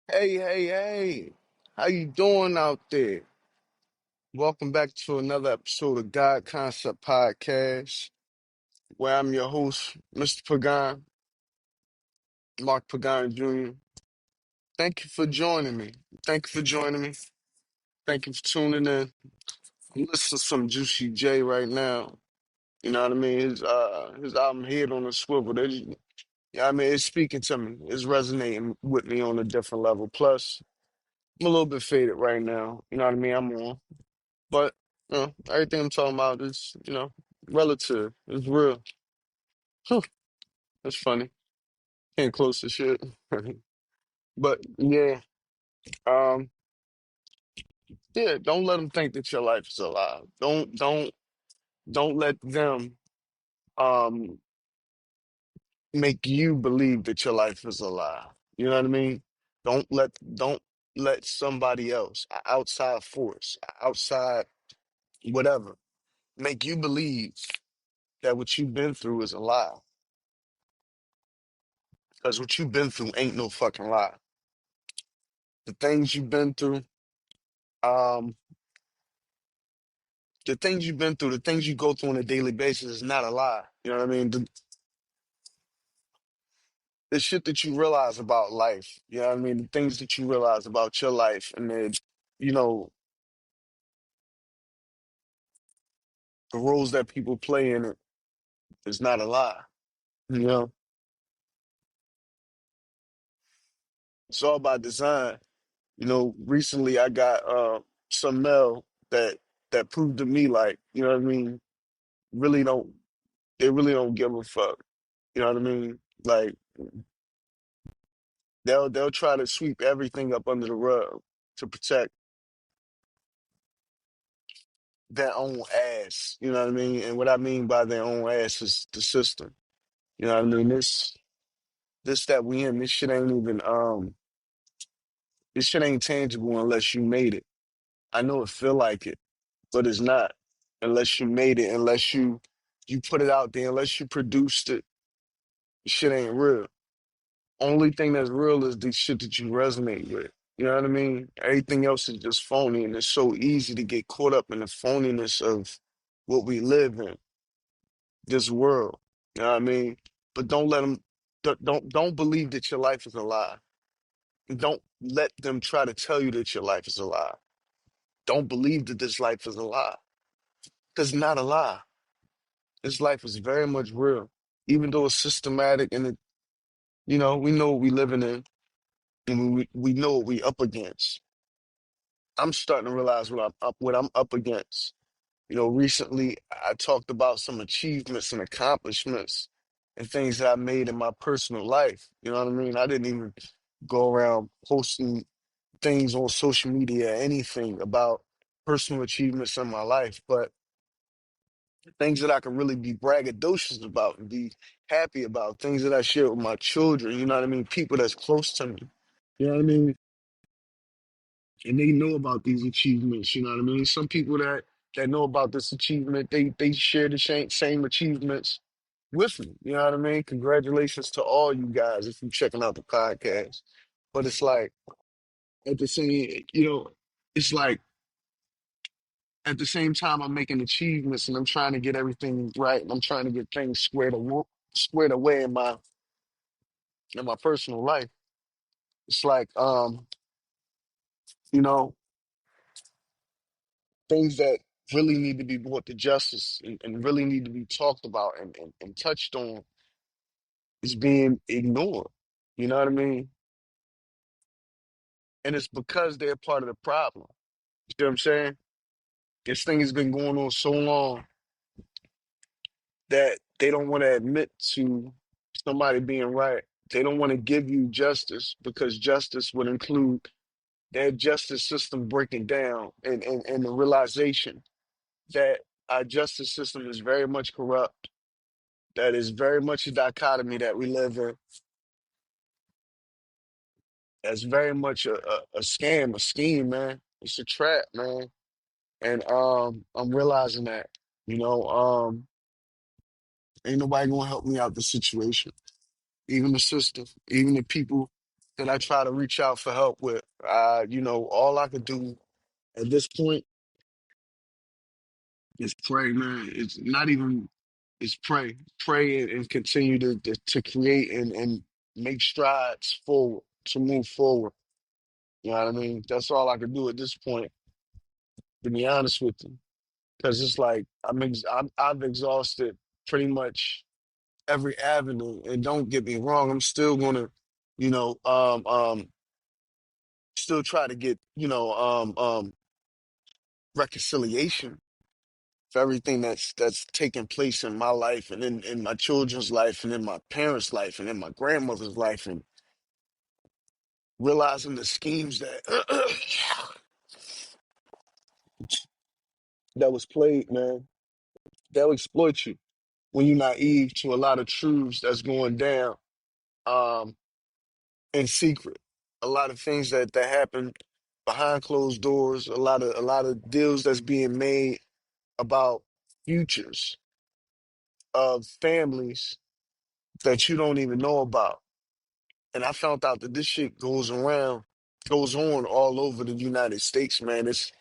Hey, hey, hey. How you doing out there? Welcome back to another episode of God Concept Podcast, where I'm your host, Mr. Pagan, Mark Pagan Jr. Thank you for joining me. Thank you for joining me. Thank you for tuning in. I'm listening to some Juicy J right now. You know what I mean? His album Head on a Swivel. Yeah, I mean, it's speaking to me. It's resonating with me on a different level. Plus, I'm a little bit faded right now. You know what I mean? I'm on. But everything I'm talking about is, relative. It's real. Huh, that's funny. Can't close the shit. But yeah, um, yeah. Don't let them think that your life is a lie. Don't let them um make you believe that your life is a lie. You know what I mean? Don't let somebody else, a outside force, a outside whatever, make you believe that what you've been through is a lie. Because what you've been through ain't no fucking lie. The things you've been through, um, the things you go through on a daily basis is not a lie. You know what I mean? The shit that you realize about life, you know what I mean? The things that you realize about your life and then, you know, the roles that people play in it is not a lie. You know, it's all by design. You know, recently I got some mail that proved to me like, you know what I mean, really don't they really don't give a fuck. You know what I mean? Like they'll try to sweep everything up under the rug to protect their own ass. You know what I mean? And what I mean by their own ass is the system. You know what I mean? This that we in, this shit ain't tangible unless you made it. I know it feel like it, but it's not unless you made it, unless you put it out there, unless you produced it, shit ain't real. Only thing that's real is the shit that you resonate with. You know what I mean? Everything else is just phony, and it's so easy to get caught up in the phoniness of what we live in, this world. You know what I mean? But don't let them, don't believe that your life is a lie. Don't let them try to tell you that your life is a lie. Don't believe that this life is a lie, because it's not a lie. This life is very much real, even though it's systematic and we know what we living in and we know what we up against. I'm starting to realize what I'm up against. You know, recently I talked about some achievements and accomplishments and things that I made in my personal life. You know what I mean? I didn't even go around posting things on social media or anything about personal achievements in my life, but things that I can really be braggadocious about and be happy about, things that I share with my children, you know what I mean? People that's close to me. You know what I mean? And they know about these achievements. You know what I mean? Some people that know about this achievement, they share the same achievements with me. You know what I mean? Congratulations to all you guys if you're checking out the podcast. But it's like at the same, it's like at the same time I'm making achievements and I'm trying to get everything right and I'm trying to get things squared away in my personal life. It's like you know, things that really need to be brought to justice and really need to be talked about and touched on is being ignored. You know what I mean? And it's because they're part of the problem. You know what I'm saying? This thing has been going on so long that they don't want to admit to somebody being right. They don't want to give you justice because justice would include their justice system breaking down and the realization that our justice system is very much corrupt, that is very much a dichotomy that we live in, that's very much a scam, a scheme, man. It's a trap, man. And I'm realizing that, you know, ain't nobody gonna help me out the situation. Even the system, even the people, that I try to reach out for help with. All I could do at this point is pray, man. It's not even it's pray and continue to create and make strides forward to move forward. You know what I mean? That's all I can do at this point, to be honest with you, because it's like I've exhausted pretty much every avenue. And don't get me wrong, I'm still gonna, you know, still try to get, reconciliation for everything that's taking place in my life and in my children's life and in my parents' life and in my grandmother's life and realizing the schemes that that was played, man. They'll exploit you when you're naive to a lot of truths that's going down um in secret. A lot of things that happen behind closed doors, a lot of deals that's being made about futures of families that you don't even know about. And I found out that this shit goes on all over the United States, man. It's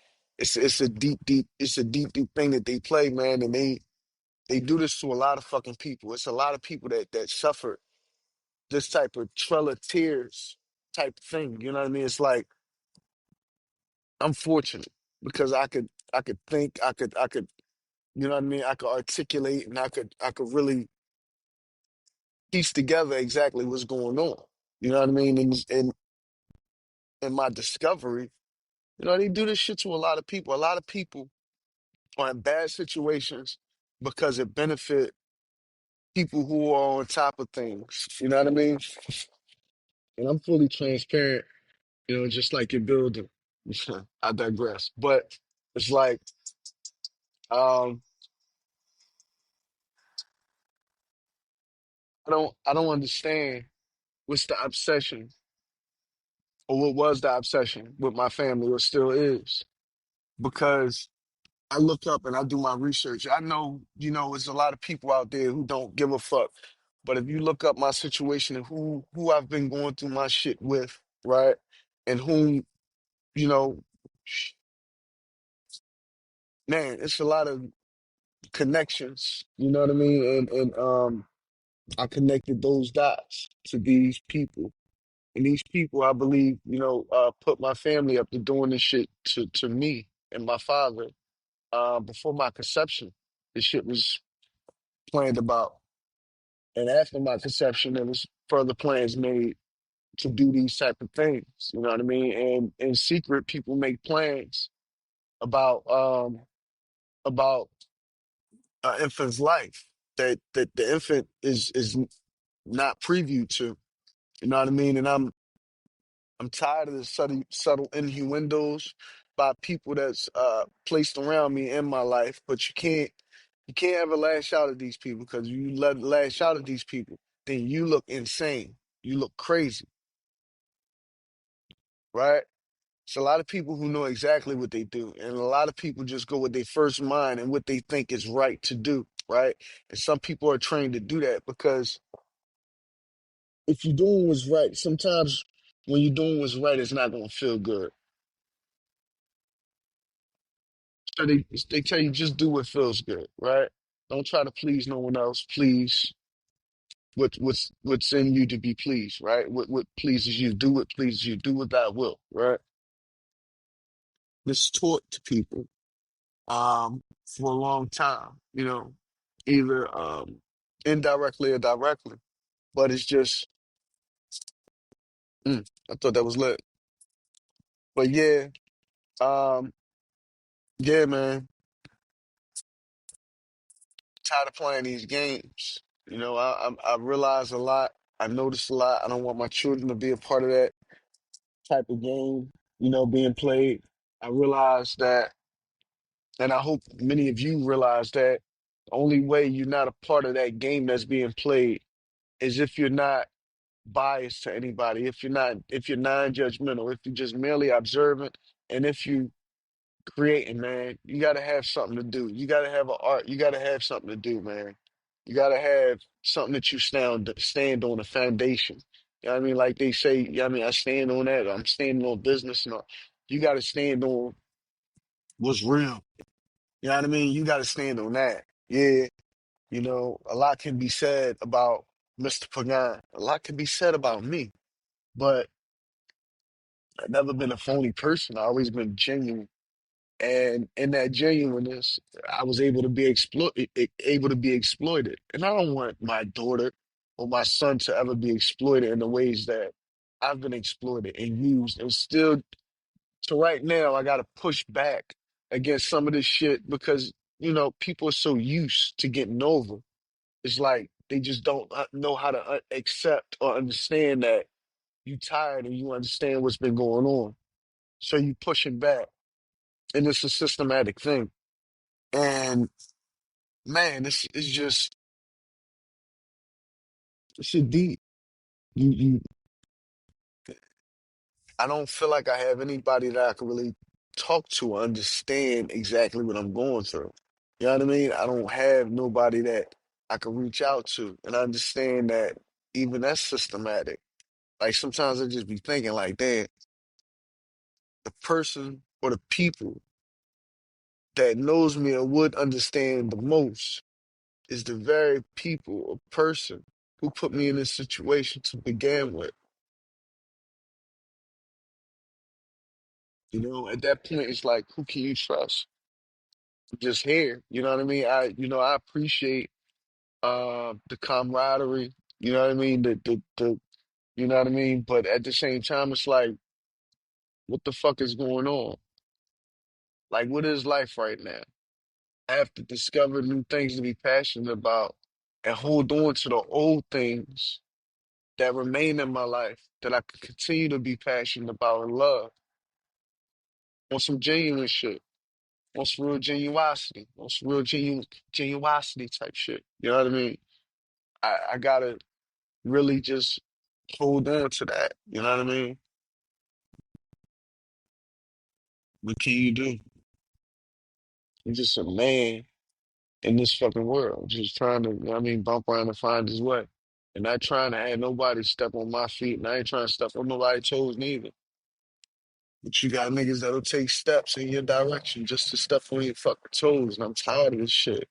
a deep thing that they play, man, and they do this to a lot of fucking people. It's a lot of people that suffer this type of trail of tears type thing. You know what I mean? It's like I'm fortunate because I could think, I could, you know what I mean? I could articulate and I could really piece together exactly what's going on. You know what I mean? And in my discovery, they do this shit to a lot of people. A lot of people are in bad situations because it benefit people who are on top of things. You know what I mean? And I'm fully transparent, just like your building. I digress. But it's like, um, I don't understand what's the obsession or what was the obsession with my family or still is. Because I look up and I do my research. I know, there's a lot of people out there who don't give a fuck. But if you look up my situation and who I've been going through my shit with, right? And whom, you know, sh- man, it's a lot of connections, you know what I mean? And I connected those dots to these people. And these people, I believe, put my family up to doing this shit to me and my father before my conception. This shit was planned about. And after my conception, there was further plans made to do these type of things. You know what I mean? And in secret, people make plans about about an infant's life that the infant is not preview to. You know what I mean? And I'm tired of the subtle innuendos by people that's placed around me in my life. But you can't ever lash out at these people because you lash out at these people, then you look insane. You look crazy, right? It's a lot of people who know exactly what they do, and a lot of people just go with their first mind and what they think is right to do, right? And some people are trained to do that because if you're doing what's right, sometimes when you're doing what's right, it's not going to feel good. So they tell you just do what feels good, right? Don't try to please no one else. Please what's in you to be pleased, right? What pleases you, do what pleases you, do what thy will, right? This is taught to people for a long time, either indirectly or directly. But it's just, I thought that was lit. But yeah, um, yeah, man, tired of playing these games. I realize a lot. I notice a lot. I don't want my children to be a part of that type of game, being played. I realize that, and I hope many of you realize that the only way you're not a part of that game that's being played is if you're not biased to anybody, if you're non-judgmental, if you're just merely observant, and if you creating, man, you gotta have something to do. You gotta have an art, you gotta have something to do, man. You gotta have something that you stand on, a foundation. You know what I mean? Like they say, you know what I mean, I stand on that. I'm standing on business and all. You gotta stand on what's real. You know what I mean? You gotta stand on that. Yeah, you know, a lot can be said about Mr. Pagan. A lot can be said about me, but I've never been a phony person. I always been genuine. And in that genuineness, I was able to be exploited. And I don't want my daughter or my son to ever be exploited in the ways that I've been exploited and used. And still, to right now, I got to push back against some of this shit because, you know, people are so used to getting over. It's like they just don't know how to accept or understand that you tired and you understand what's been going on. So you pushing back. And it's a systematic thing. And man, it's just it's shit deep. You I don't feel like I have anybody that I can really talk to or understand exactly what I'm going through. You know what I mean? I don't have nobody that I can reach out to and understand that even that's systematic. Like sometimes I just be thinking like, damn, the person or the people that knows me or would understand the most is the very people or person who put me in this situation to begin with. You know, at that point, it's like, who can you trust? Just here, you know what I mean? I appreciate the camaraderie. You know what I mean? You know what I mean? But at the same time, it's like, what the fuck is going on? Like, what is life right now? I have to discover new things to be passionate about and hold on to the old things that remain in my life that I can continue to be passionate about and love on some genuine shit. On some real genuosity, on some real genuosity type shit. You know what I mean? I gotta really just hold on to that. You know what I mean? What can you do? You're just a man in this fucking world, just trying to, you know what I mean, bump around and find his way. And not trying to have nobody step on my feet, and I ain't trying to step on nobody's toes neither. But you got niggas that'll take steps in your direction just to step on your fucking toes, and I'm tired of this shit.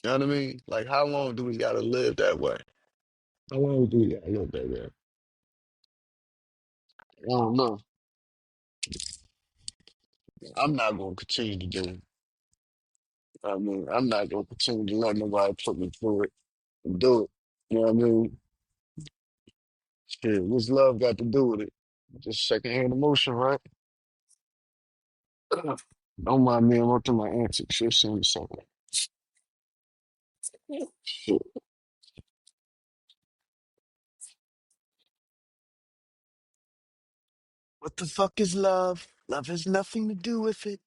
You know what I mean? Like, how long do we gotta live that way? How long do we gotta live that way? I don't know. I'm not gonna continue to do it. I mean, I'm not gonna continue to let nobody put me through it and do it. You know what I mean? Shit, what's love got to do with it? Just secondhand emotion, right? Don't mind me, I'm up to my antics. You'll see me something. Shit. What the fuck is love? Love has nothing to do with it.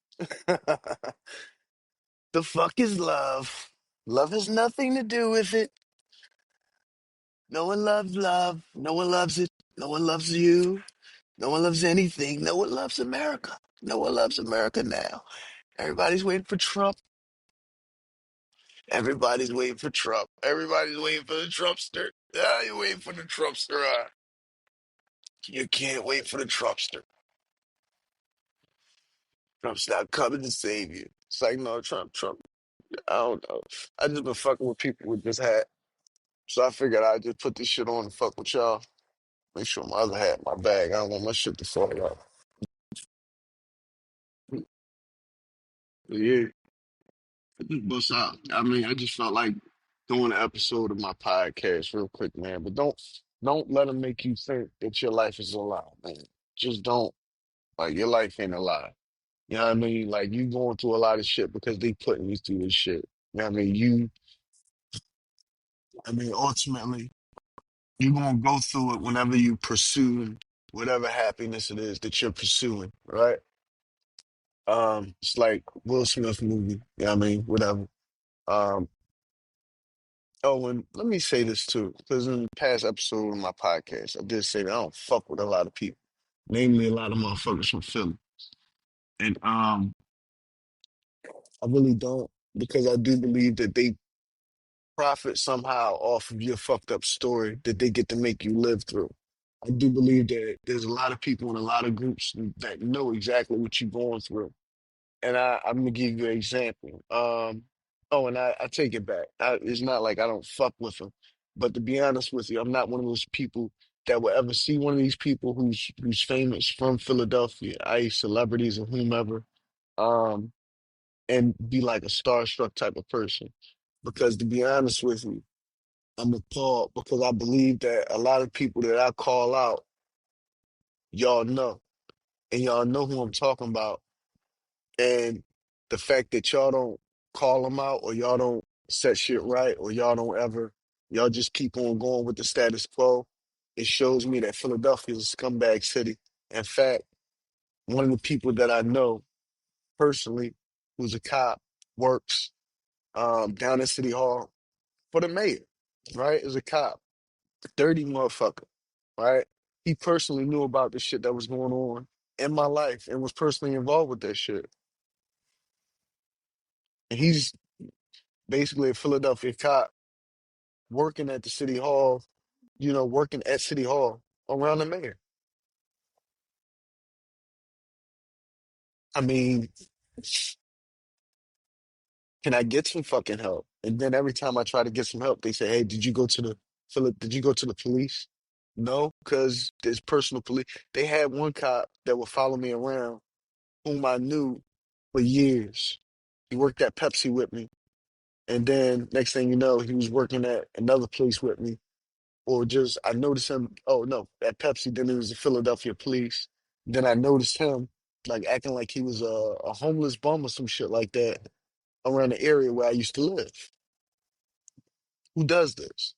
The fuck is love? Love has nothing to do with it. No one loves love. No one loves it. No one loves you. No one loves anything. No one loves America. No one loves America now. Everybody's waiting for Trump. Everybody's waiting for Trump. Everybody's waiting for the Trumpster. Ah, you're waiting for the Trumpster. Ah. You can't wait for the Trumpster. Trump's not coming to save you. It's like, no, Trump. I don't know. I just been fucking with people with this hat. So I figured I'd just put this shit on and fuck with y'all. Make sure my other hat, my bag. I don't want my shit to fall out. Yeah. I just bust out. I mean, I just felt like doing an episode of my podcast real quick, man. But don't let them make you think that your life is a lie, man. Just don't. Like your life ain't a lie. You know what I mean? Like you going through a lot of shit because they putting you through this shit. You know what I mean? Ultimately, you're gonna go through it whenever you pursue whatever happiness it is that you're pursuing, right? It's like Will Smith movie, you know what I mean? Whatever. Um, Oh, and let me say this too, because in the past episode of my podcast, I did say that I don't fuck with a lot of people, namely a lot of motherfuckers from Philly. And I really don't, because I do believe that they profit somehow off of your fucked up story that they get to make you live through. I do believe that there's a lot of people in a lot of groups that know exactly what you're going through. And I'm gonna give you an example. Oh, and I take it back. It's not like I don't fuck with them, but to be honest with you, I'm not one of those people that will ever see one of these people who's famous from Philadelphia, i.e., celebrities or whomever, um, and be like a starstruck type of person. Because to be honest with you, I'm appalled because I believe that a lot of people that I call out, y'all know, and y'all know who I'm talking about. And the fact that y'all don't call them out or y'all don't set shit right or y'all just keep on going with the status quo, it shows me that Philadelphia is a scumbag city. In fact, one of the people that I know personally, who's a cop, works down in City Hall for the mayor, right? Is a cop, dirty motherfucker, right? He personally knew about the shit that was going on in my life and was personally involved with that shit. And he's basically a Philadelphia cop working at the city hall, working at City Hall around the mayor. I mean, can I get some fucking help? And then every time I try to get some help, they say, "Hey, did you go to the police?" No, because there's personal police. They had one cop that would follow me around, whom I knew for years. He worked at Pepsi with me. And then next thing you know, he was working at another place with me. Or just I noticed him, oh no, at Pepsi, then it was the Philadelphia police. Then I noticed him like acting like he was a homeless bum or some shit like that around the area where I used to live. Who does this?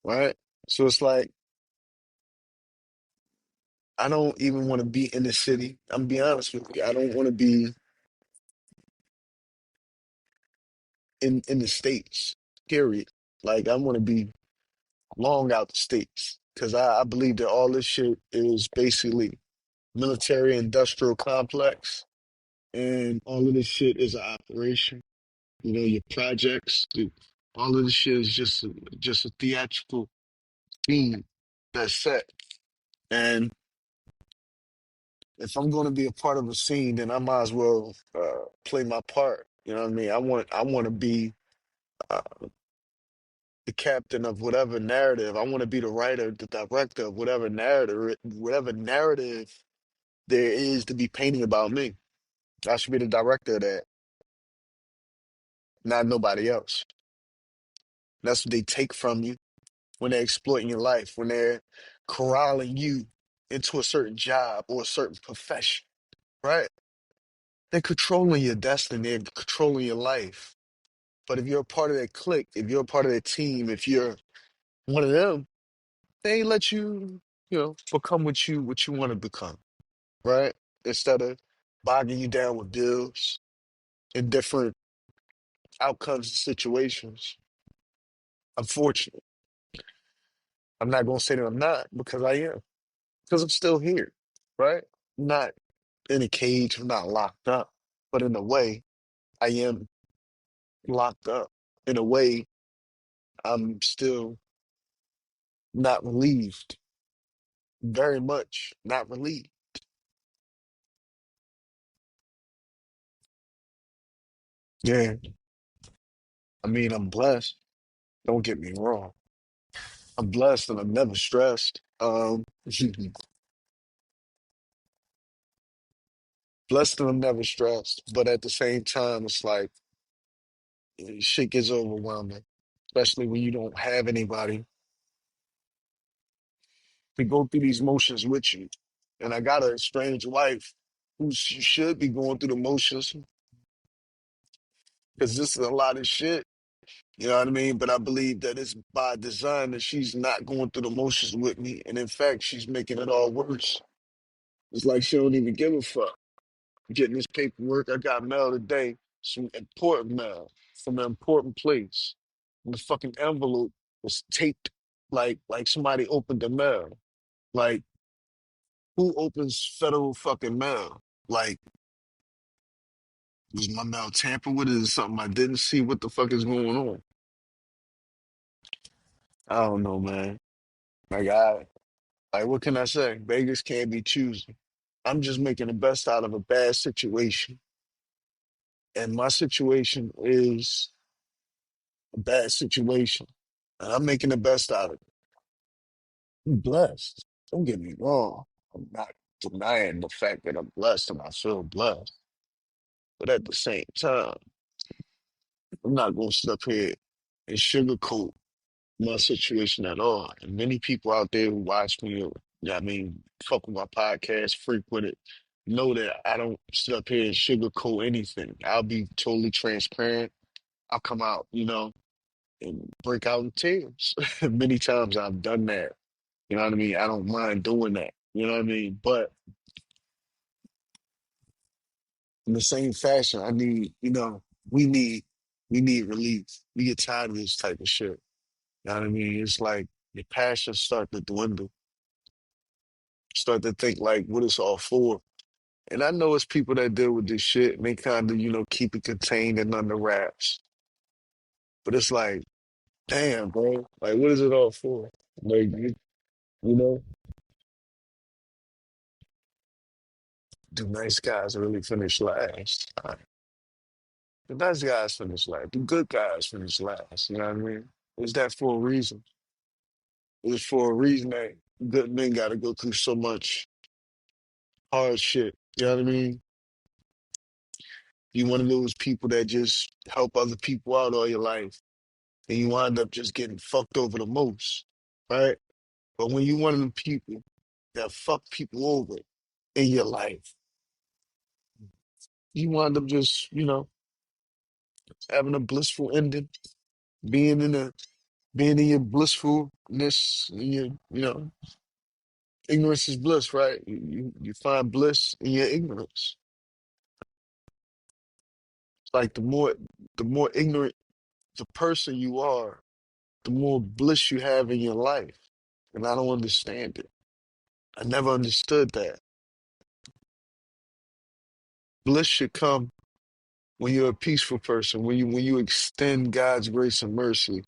Right? So it's like I don't even want to be in the city. I'm be honest with you. I don't want to be in the States, period. Like I want to be long out the States. Cause I believe that all this shit is basically military industrial complex and all of this shit is an operation. Your projects, all of this shit is just a theatrical theme that's set. And if I'm going to be a part of a scene, then I might as well play my part. You know what I mean? I want to be uh, the captain of whatever narrative. I want to be the writer, the director of whatever narrative there is to be painted about me. I should be the director of that, not nobody else. That's what they take from you when they're exploiting your life, when they're corralling you into a certain job or a certain profession, right? They're controlling your destiny, they're controlling your life. But if you're a part of that clique, if you're a part of that team, if you're one of them, they ain't let you, become what you want to become, right? Instead of bogging you down with bills and different outcomes and situations. Unfortunately, I'm not gonna say that I'm not because I am. Because I'm still here, right? Not in a cage, I'm not locked up, but in a way, I am locked up. In a way, I'm still not relieved, very much not relieved. Yeah, I mean, I'm blessed. Don't get me wrong. I'm blessed and I'm never stressed. Blessed and I'm never stressed, but at the same time, it's like shit gets overwhelming, especially when you don't have anybody to go through these motions with you. And I got a estranged wife who should be going through the motions because this is a lot of shit. You know what I mean? But I believe that it's by design that she's not going through the motions with me. And in fact, she's making it all worse. It's like she don't even give a fuck. Getting this paperwork, I got mail today, some important mail from an important place. And the fucking envelope was taped like somebody opened the mail. Like, who opens federal fucking mail? Like, was my mail tampered with? Is it something I didn't see? What the fuck is going on? I don't know, man. Like I like what can I say? Beggars can't be choosy. I'm just making the best out of a bad situation. And my situation is a bad situation. And I'm making the best out of it. I'm blessed. Don't get me wrong. I'm not denying the fact that I'm blessed and I feel blessed. But at the same time, I'm not going to sit up here and sugarcoat my situation at all. And many people out there who watch me, or, I mean, fuck with my podcast, frequent it, know that I don't sit up here and sugarcoat anything. I'll be totally transparent. I'll come out, and break out in tears. Many times I've done that. You know what I mean? I don't mind doing that. You know what I mean? But in the same fashion, we need we need relief. We get tired of this type of shit. You know what I mean? It's like your passions start to dwindle, start to think like what it's all for. And I know it's people that deal with this shit and they kind of, keep it contained and under wraps. But it's like, damn, bro, like what is it all for? Like, you know, do nice guys really finish last? The nice guys finish last. The good guys finish last. You know what I mean? Is that for a reason? It's for a reason that good men got to go through so much hard shit. You know what I mean? You one of those people that just help other people out all your life, and you wind up just getting fucked over the most, right? But when you one of them people that fuck people over in your life, you wind up just, having a blissful ending, being in a being in your blissfulness, and ignorance is bliss, right? You find bliss in your ignorance. It's like the more ignorant the person you are, the more bliss you have in your life. And I don't understand it. I never understood that. Bliss should come when you're a peaceful person, when you extend God's grace and mercy,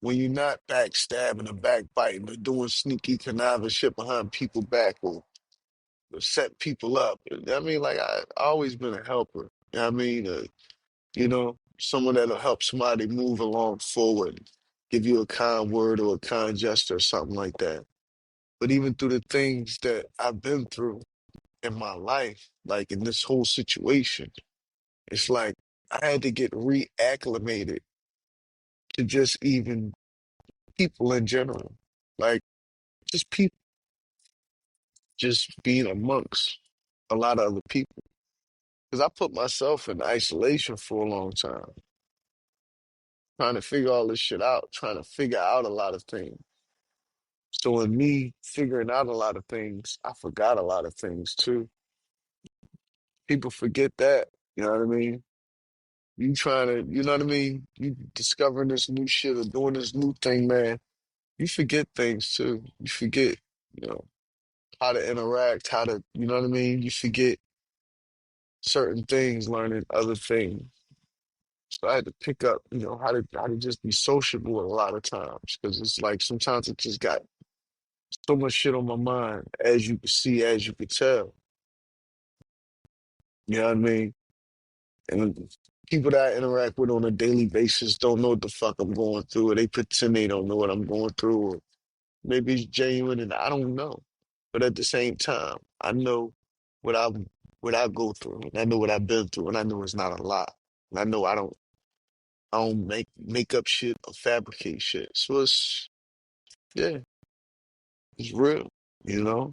when you're not backstabbing or backbiting or doing sneaky conniving shit behind people back or set people up. I mean, like I've always been a helper. You know what I mean? Someone that'll help somebody move along forward, give you a kind word or a kind gesture or something like that. But even through the things that I've been through in my life, like in this whole situation, it's like I had to get reacclimated to just even people in general. Like just people, just being amongst a lot of other people. Because I put myself in isolation for a long time, trying to figure all this shit out, trying to figure out a lot of things. So in me figuring out a lot of things, I forgot a lot of things too. People forget that. You know what I mean? You trying to, you know what I mean? You discovering this new shit or doing this new thing, man. You forget things too. You forget, you know, how to interact, how to, you know what I mean? You forget certain things, learning other things. So I had to pick up, how to just be sociable a lot of times because it's like sometimes it just got so much shit on my mind, as you can see, as you can tell. You know what I mean? And people that I interact with on a daily basis don't know what the fuck I'm going through, or they pretend they don't know what I'm going through, or maybe it's genuine and I don't know. But at the same time, I know what I what I go through, and I know what I've been through, and I know it's not a lot. And I know I don't make up shit or fabricate shit. So yeah, it's real, you know?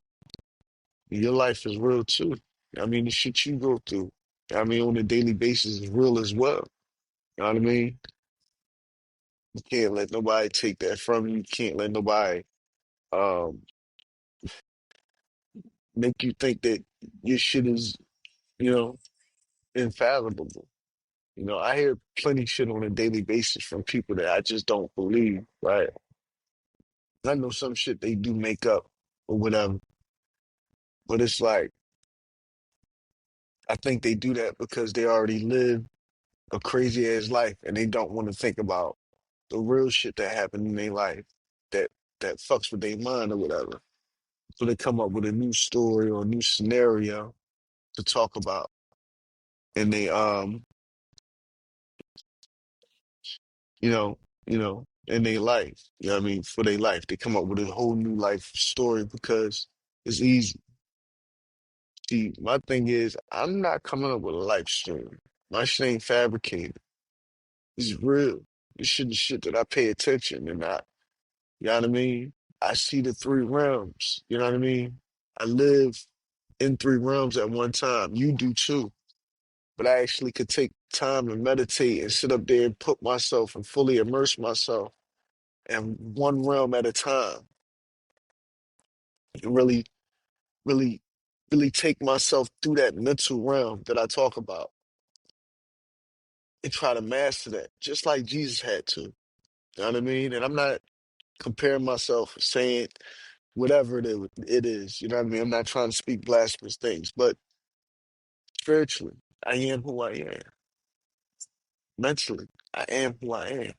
Your life is real too. I mean, the shit you go through, I mean, on a daily basis is real as well. You know what I mean? You can't let nobody take that from you. You can't let nobody um make you think that your shit is, you know, infathomable. I hear plenty shit on a daily basis from people that I just don't believe, right? I know some shit they do make up or whatever, but it's like I think they do that because they already live a crazy ass life and they don't want to think about the real shit that happened in their life. that that fucks with their mind or whatever. So they come up with a new story or a new scenario to talk about, and they you know, in their life. You know what I mean? For their life. They come up with a whole new life story because it's easy. See, my thing is, I'm not coming up with a life story. My shit ain't fabricated. It's real. This shit is shit that I pay attention and you know what I mean? I see the three realms. You know what I mean? I live in three realms at one time. You do too. But I actually could take time and meditate and sit up there and put myself and fully immerse myself in one realm at a time and really, really take myself through that mental realm that I talk about and try to master that, just like Jesus had to. You know what I mean? And I'm not comparing myself, saying whatever it is. You know what I mean? I'm not trying to speak blasphemous things, but spiritually, I am who I am. Mentally, I am who I am.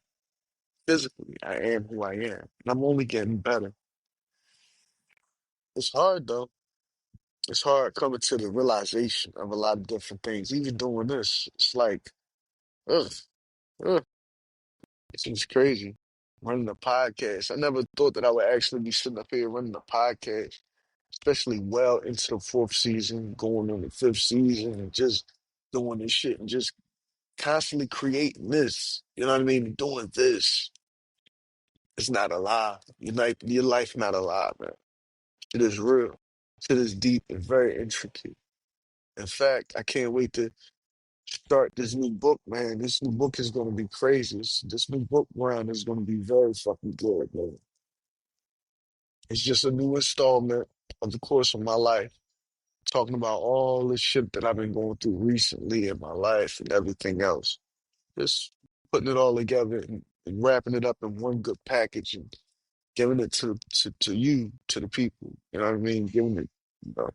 Physically, I am who I am. And I'm only getting better. It's hard though. It's hard coming to the realization of a lot of different things. Even doing this, it's like, ugh, ugh, it's crazy. Running a podcast. I never thought that I would actually be sitting up here running a podcast, especially well into the fourth season, going on the fifth season, and just doing this shit and just constantly creating this. You know what I mean? Doing this. It's not a lie. Your life not a lie, man. It is real. It is deep and very intricate. In fact, I can't wait to start this new book, man. This new book is going to be crazy. This new book round is going to be very fucking good, man. It's just a new installment of the course of my life, talking about all the shit that I've been going through recently in my life and everything else. Just putting it all together and wrapping it up in one good package and giving it to you, to the people. You know what I mean? Giving it, you know,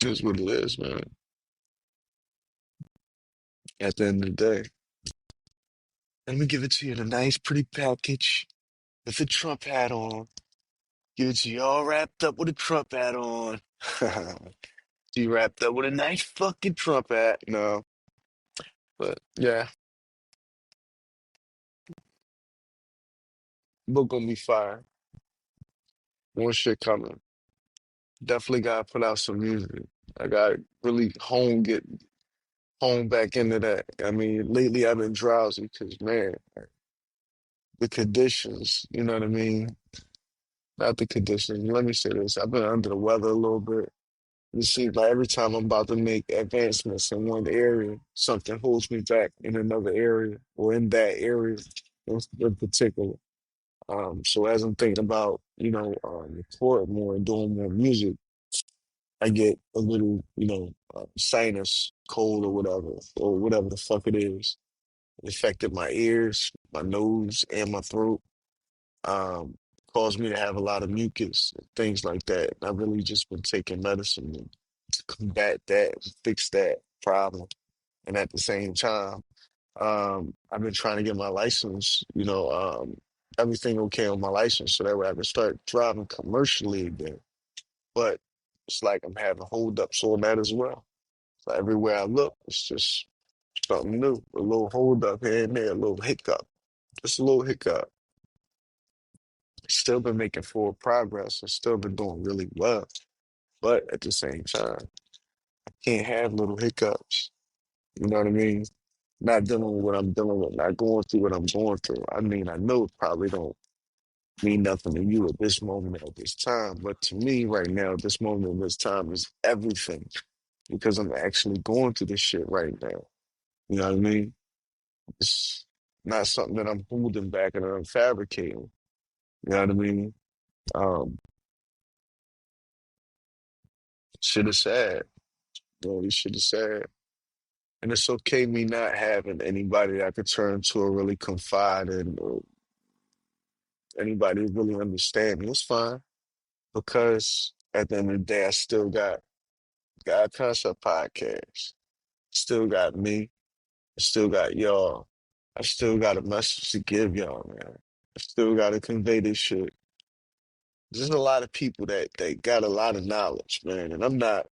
is what it is, man. At the end of the day. Let me give it to you in a nice, pretty package with a Trump hat on. Give it to you all wrapped up with a Trump hat on. You wrapped up with a nice fucking Trump hat. No, but yeah, book gonna be fire. More shit coming. Definitely gotta put out some music. I gotta really get hone back into that. I mean, lately I've been drowsy because man, the conditions. You know what I mean? Not the conditions. Let me say this. I've been under the weather a little bit. It seems like every time I'm about to make advancements in one area, something holds me back in another area or in that area in particular. So as I'm thinking about, recording more and doing more music, I get a little, sinus cold or whatever the fuck it is. It affected my ears, my nose, and my throat. Um, Caused me to have a lot of mucus and things like that. And I've really just been taking medicine to combat that, fix that problem. And at the same time, I've been trying to get my license, everything okay on my license so that way I can start driving commercially again. But it's like I'm having holdups on that as well. So everywhere I look, it's just something new. A little holdup here and there, a little hiccup. Just a little hiccup. Still been making forward progress and still been doing really well. But at the same time, can't have little hiccups. You know what I mean? Not dealing with what I'm dealing with, not going through what I'm going through. I mean, I know it probably don't mean nothing to you at this moment at this time, but to me right now, this moment at this time is everything because I'm actually going through this shit right now. You know what I mean? It's not something that I'm holding back and I'm fabricating. You know what I mean? Um, Shit is sad. This shit is sad. And it's okay me not having anybody that I could turn to or really confide in or anybody who really understand me. It's fine because at the end of the day, I still got God Concept Podcast. Still got me. I still got y'all. I still got a message to give y'all, man. I still got to convey this shit. There's a lot of people that got a lot of knowledge, man, and I'm not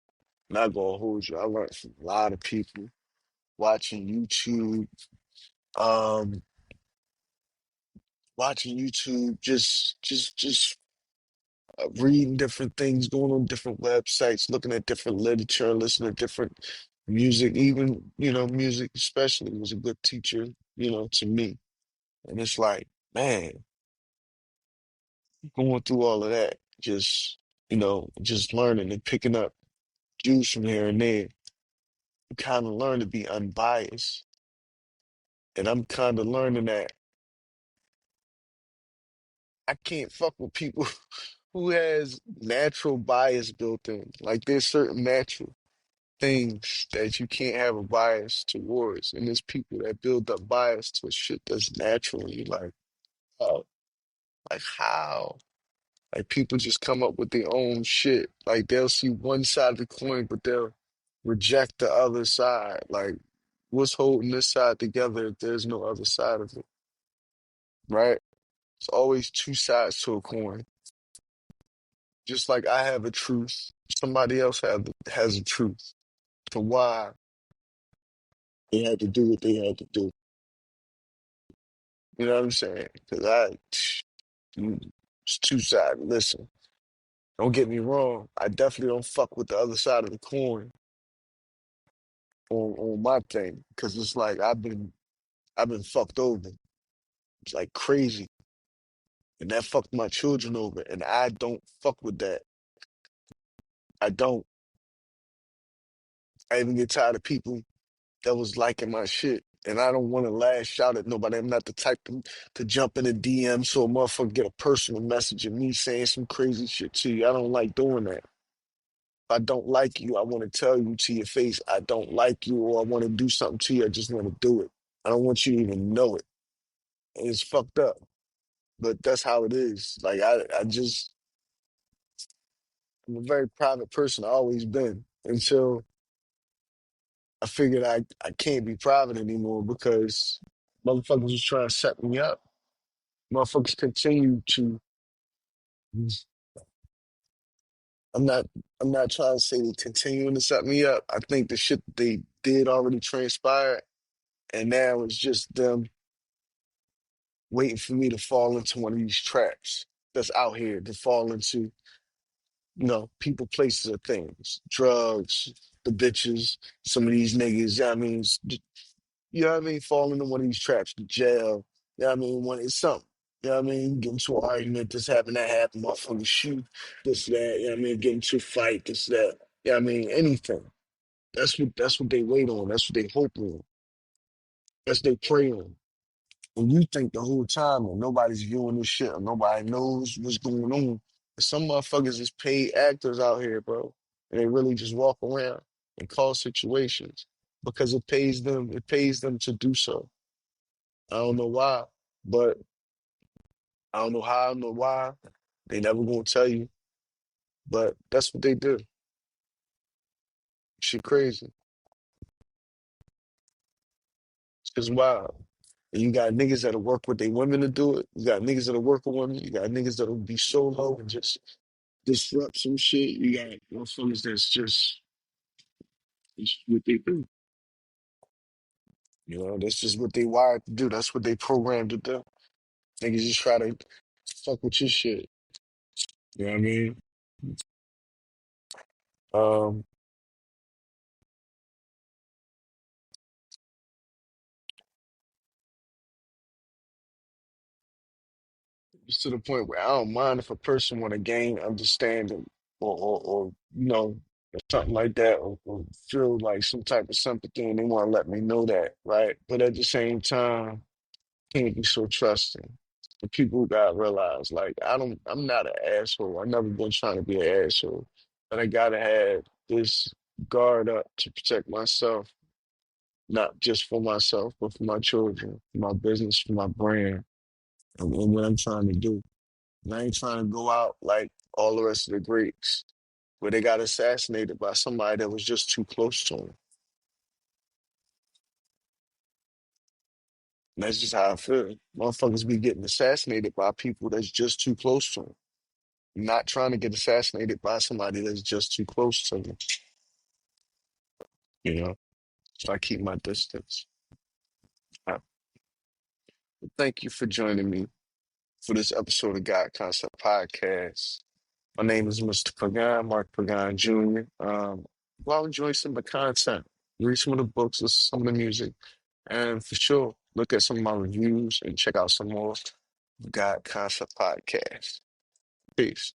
gonna hold you. I learned from a lot of people watching YouTube, um, just reading different things, going on different websites, looking at different literature, listening to different music. Even music especially was a good teacher, to me. And it's like, man, going through all of that, just learning and picking up juice from here and there. You kind of learn to be unbiased. And I'm kind of learning that I can't fuck with people who has natural bias built in. Like there's certain natural things that you can't have a bias towards. And there's people that build up bias to shit that's natural. And you're like, oh, like how? Like people just come up with their own shit. Like they'll see one side of the coin, but they'll reject the other side. Like what's holding this side together if there's no other side of it, right? It's always two sides to a coin. Just like I have a truth, somebody else has a truth to why they had to do what they had to do. You know what I'm saying? Because it's two sides. Listen, don't get me wrong. I definitely don't fuck with the other side of the coin on my thing. Because it's like I've been fucked over. It's like crazy. And that fucked my children over. And I don't fuck with that. I don't. I even get tired of people that was liking my shit. And I don't want to lash out at nobody. I'm not the type to jump in a DM so a motherfucker get a personal message of me saying some crazy shit to you. I don't like doing that. If I don't like you, I want to tell you to your face, I don't like you, or I want to do something to you. I just want to do it. I don't want you to even know it. And it's fucked up. But that's how it is. Like I'm a very private person. I always been until I figured I can't be private anymore because motherfuckers was trying to set me up. Motherfuckers continue to. I'm not. I'm not trying to say they continuing to set me up. I think the shit that they did already transpired, and now it's just them waiting for me to fall into one of these traps that's out here to fall into. People, places, or things, drugs, the bitches, some of these niggas. You know what I mean? Fall into one of these traps, the jail. You know what I mean? When it's something. You know what I mean? Get into an argument, this happened, that happened, motherfucker shoot, this, that, you know what I mean? Get into a fight, this, that. You know what I mean? Anything. That's what they wait on. That's what they hope on. That's they pray on. And you think the whole time that nobody's viewing this shit or nobody knows what's going on. Some motherfuckers is paid actors out here, bro. And they really just walk around and cause situations because it pays them to do so. I don't know why, but I don't know how, I don't know why. They never gonna tell you, but that's what they do. Shit crazy. It's just wild. And you got niggas that'll work with their women to do it. You got niggas that'll work with women. You got niggas that'll be solo and just disrupt some shit. You got motherfuckers that's just it's what they do. That's just what they wired to do. That's what they programmed to do. Niggas just try to fuck with your shit. You know what I mean? Um, it's to the point where I don't mind if a person want to gain understanding or or something like that, or feel like some type of sympathy and they want to let me know that, right? But at the same time, can't be so trusting. The people gotta realize, like, I'm not an asshole. I've never been trying to be an asshole. But I gotta have this guard up to protect myself, not just for myself, but for my children, for my business, for my brand, and what I'm trying to do. And I ain't trying to go out like all the rest of the Greeks, where they got assassinated by somebody that was just too close to them. And that's just how I feel. Motherfuckers be getting assassinated by people that's just too close to them. Not trying to get assassinated by somebody that's just too close to them. You know? So I keep my distance. Uh, Thank you for joining me for this episode of God Concept Podcast. My name is Mr. Pagan, Mark Pagan Jr. Well, enjoy some of the content, read some of the books, listen to some of the music, and for sure, look at some of my reviews and check out some more of God Concept Podcast. Peace.